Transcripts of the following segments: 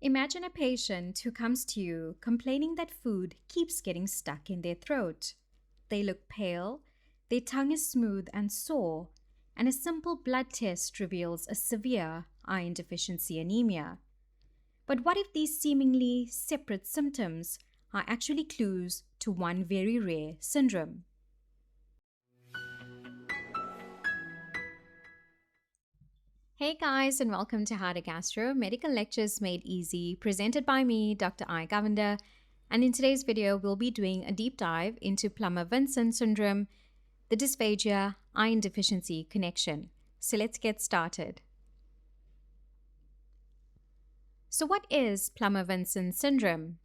Imagine a patient who comes to you complaining that food keeps getting stuck in their throat. They look pale, their tongue is smooth and sore, and a simple blood test reveals a severe iron deficiency anemia. But what if these seemingly separate symptoms are actually clues to one very rare syndrome? Hey guys, and welcome to How to Gastro, Medical Lectures Made Easy, presented by me, Dr. I. Govender. And in today's video, we'll be doing a deep dive into Plummer-Vinson syndrome, the dysphagia iron deficiency connection. So let's get started. So what is Plummer-Vinson syndrome?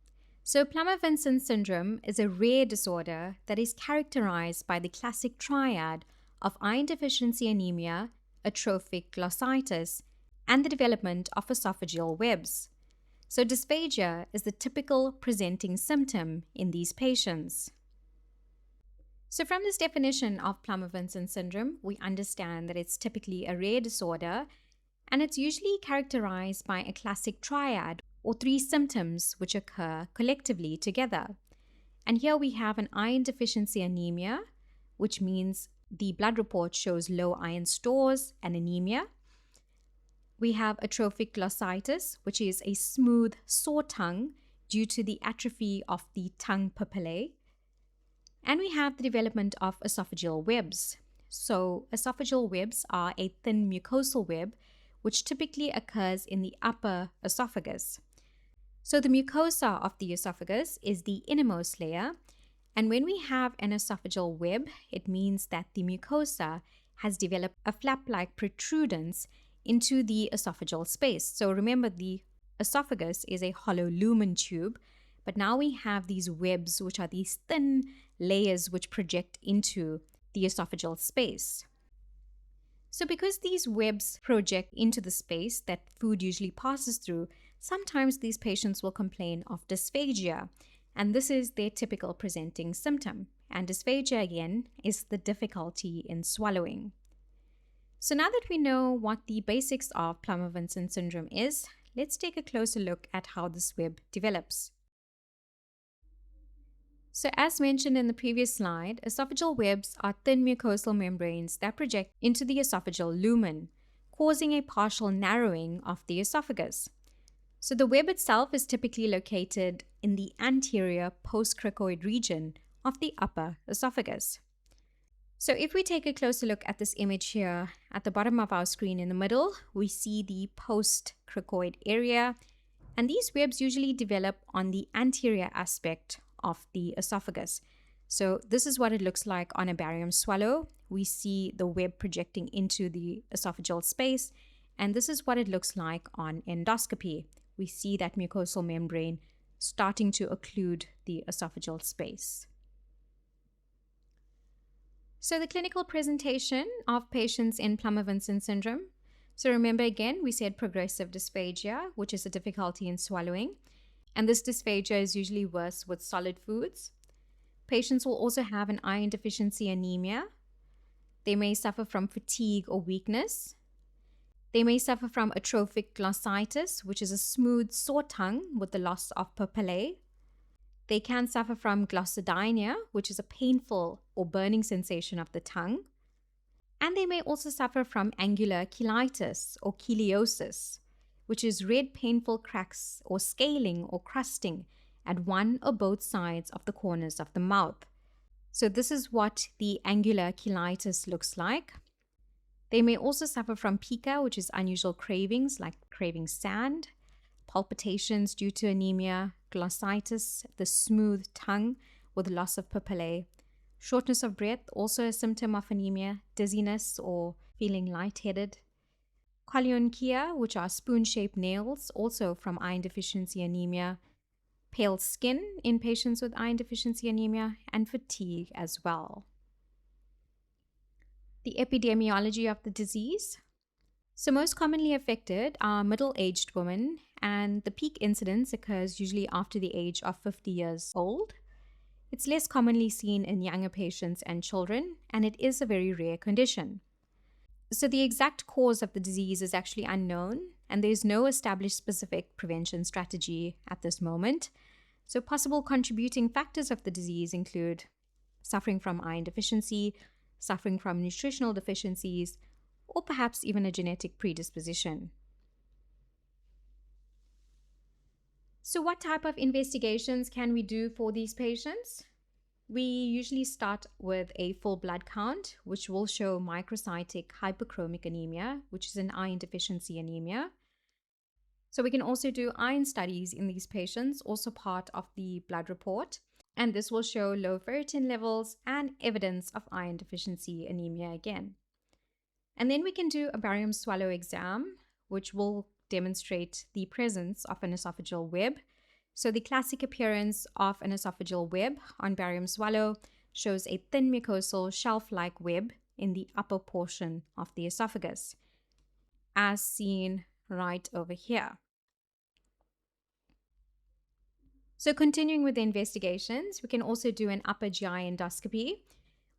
So Plummer-Vinson syndrome is a rare disorder that is characterized by the classic triad of iron deficiency anemia, atrophic glossitis, and the development of esophageal webs. So dysphagia is the typical presenting symptom in these patients. So from this definition of Plummer-Vinson syndrome, we understand that it's typically a rare disorder, and it's usually characterized by a classic triad or three symptoms which occur collectively together. And here we have an iron deficiency anemia, which means the blood report shows low iron stores and anemia. We have atrophic glossitis, which is a smooth, sore tongue due to the atrophy of the tongue papillae. And we have the development of esophageal webs. So esophageal webs are a thin mucosal web, which typically occurs in the upper esophagus. So the mucosa of the esophagus is the innermost layer. And when we have an esophageal web, it means that the mucosa has developed a flap-like protrudence into the esophageal space. So remember, the esophagus is a hollow lumen tube, but now we have these webs, which are these thin layers which project into the esophageal space. So because these webs project into the space that food usually passes through, sometimes these patients will complain of dysphagia. And this is their typical presenting symptom. And dysphagia, again, is the difficulty in swallowing. So now that we know what the basics of Plummer-Vinson syndrome is, let's take a closer look at how this web develops. So as mentioned in the previous slide, esophageal webs are thin mucosal membranes that project into the esophageal lumen, causing a partial narrowing of the esophagus. So the web itself is typically located in the anterior postcricoid region of the upper esophagus. So if we take a closer look at this image here, at the bottom of our screen in the middle, we see the postcricoid area, and these webs usually develop on the anterior aspect of the esophagus. So this is what it looks like on a barium swallow. We see the web projecting into the esophageal space, and this is what it looks like on endoscopy. We see that mucosal membrane starting to occlude the esophageal space. So the clinical presentation of patients in Plummer-Vinson syndrome. So remember again, we said progressive dysphagia, which is a difficulty in swallowing. And this dysphagia is usually worse with solid foods. Patients will also have an iron deficiency anemia. They may suffer from fatigue or weakness. They may suffer from atrophic glossitis, which is a smooth, sore tongue with the loss of papillae. They can suffer from glossodynia, which is a painful or burning sensation of the tongue. And they may also suffer from angular cheilitis or cheiliosis, which is red, painful cracks or scaling or crusting at one or both sides of the corners of the mouth. So this is what the angular cheilitis looks like. They may also suffer from pica, which is unusual cravings like craving sand, palpitations due to anemia, glossitis, the smooth tongue with loss of papillae, shortness of breath, also a symptom of anemia, dizziness or feeling lightheaded, colianchia, which are spoon-shaped nails, also from iron deficiency anemia, pale skin in patients with iron deficiency anemia, and fatigue as well. The epidemiology of the disease. So most commonly affected are middle-aged women, and the peak incidence occurs usually after the age of 50 years old. It's less commonly seen in younger patients and children, and it is a very rare condition. So the exact cause of the disease is actually unknown, and there's no established specific prevention strategy at this moment. So possible contributing factors of the disease include suffering from iron deficiency, suffering from nutritional deficiencies, or perhaps even a genetic predisposition. So what type of investigations can we do for these patients? We usually start with a full blood count, which will show microcytic hyperchromic anemia, which is an iron deficiency anemia. So we can also do iron studies in these patients, also part of the blood report. And this will show low ferritin levels and evidence of iron deficiency anemia again. And then we can do a barium swallow exam, which will demonstrate the presence of an esophageal web. So the classic appearance of an esophageal web on barium swallow shows a thin mucosal shelf-like web in the upper portion of the esophagus, as seen right over here. So continuing with the investigations, we can also do an upper GI endoscopy,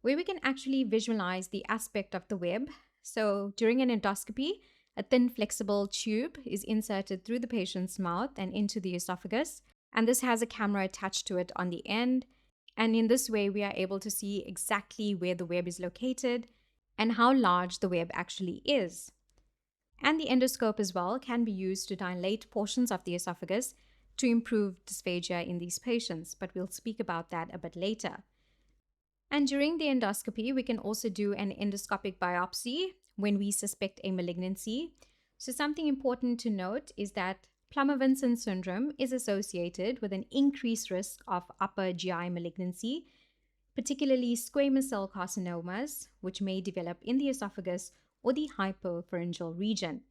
where we can actually visualize the aspect of the web. So during an endoscopy, a thin flexible tube is inserted through the patient's mouth and into the esophagus, and this has a camera attached to it on the end. And in this way, we are able to see exactly where the web is located and how large the web actually is. And the endoscope as well can be used to dilate portions of the esophagus to improve dysphagia in these patients, but we'll speak about that a bit later. And during the endoscopy, we can also do an endoscopic biopsy when we suspect a malignancy. So something important to note is that Plummer-Vinson syndrome is associated with an increased risk of upper GI malignancy, particularly squamous cell carcinomas, which may develop in the esophagus or the hypopharyngeal region.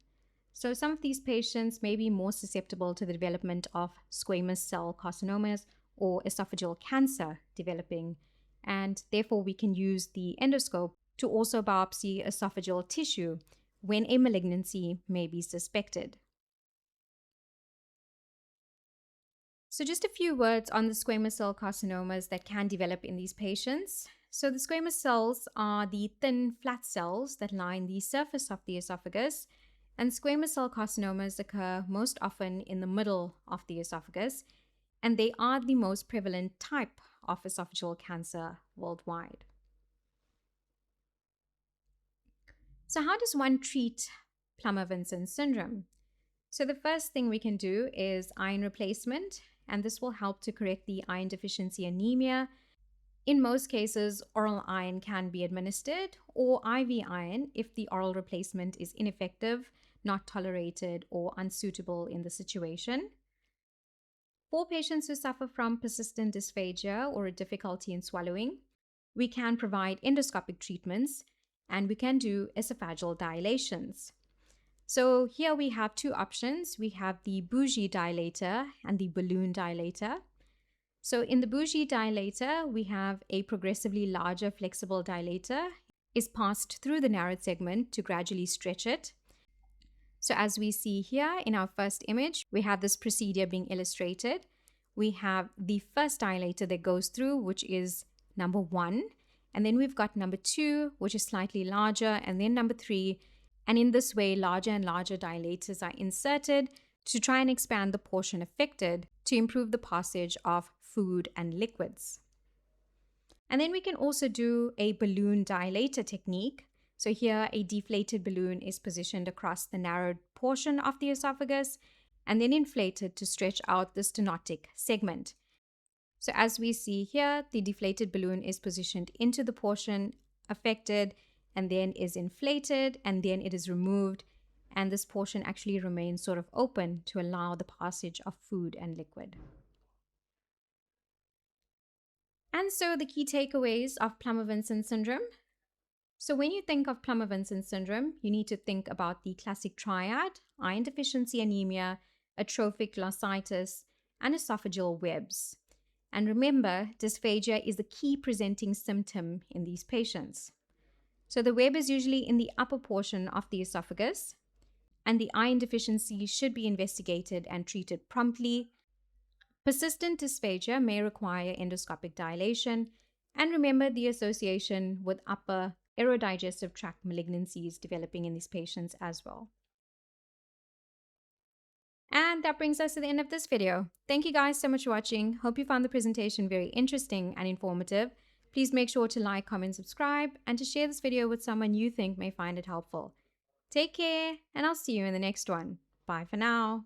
So some of these patients may be more susceptible to the development of squamous cell carcinomas or esophageal cancer developing, and therefore we can use the endoscope to also biopsy esophageal tissue when a malignancy may be suspected. So just a few words on the squamous cell carcinomas that can develop in these patients. So the squamous cells are the thin, flat cells that line the surface of the esophagus, and squamous cell carcinomas occur most often in the middle of the esophagus, and they are the most prevalent type of esophageal cancer worldwide. So how does one treat Plummer-Vinson syndrome? So the first thing we can do is iron replacement, and this will help to correct the iron deficiency anemia. In most cases, oral iron can be administered, or IV iron if the oral replacement is ineffective, not tolerated, or unsuitable in the situation. For patients who suffer from persistent dysphagia or a difficulty in swallowing, we can provide endoscopic treatments, and we can do esophageal dilations. So here we have two options. We have the bougie dilator and the balloon dilator. So in the bougie dilator, we have a progressively larger flexible dilator is passed through the narrowed segment to gradually stretch it. So as we see here in our first image, we have this procedure being illustrated. We have the first dilator that goes through, which is number 1. And then we've got number 2, which is slightly larger, and then number 3. And in this way, larger and larger dilators are inserted to try and expand the portion affected to improve the passage of food and liquids. And then we can also do a balloon dilator technique. So here a deflated balloon is positioned across the narrowed portion of the esophagus and then inflated to stretch out the stenotic segment. So as we see here, the deflated balloon is positioned into the portion affected and then is inflated, and then it is removed, and this portion actually remains sort of open to allow the passage of food and liquid. And so the key takeaways of Plummer-Vinson syndrome. So when you think of Plummer-Vinson syndrome, you need to think about the classic triad: iron deficiency anemia, atrophic glossitis, and esophageal webs. And remember, dysphagia is the key presenting symptom in these patients. So the web is usually in the upper portion of the esophagus, and the iron deficiency should be investigated and treated promptly. Persistent dysphagia may require endoscopic dilation, and remember the association with upper aerodigestive tract malignancies developing in these patients as well. that brings us to the end of this video. Thank you guys so much for watching. Hope you found the presentation very interesting and informative. Please make sure to like, comment, subscribe, and to share this video with someone you think may find it helpful. Take care, and I'll see you in the next one. Bye for now.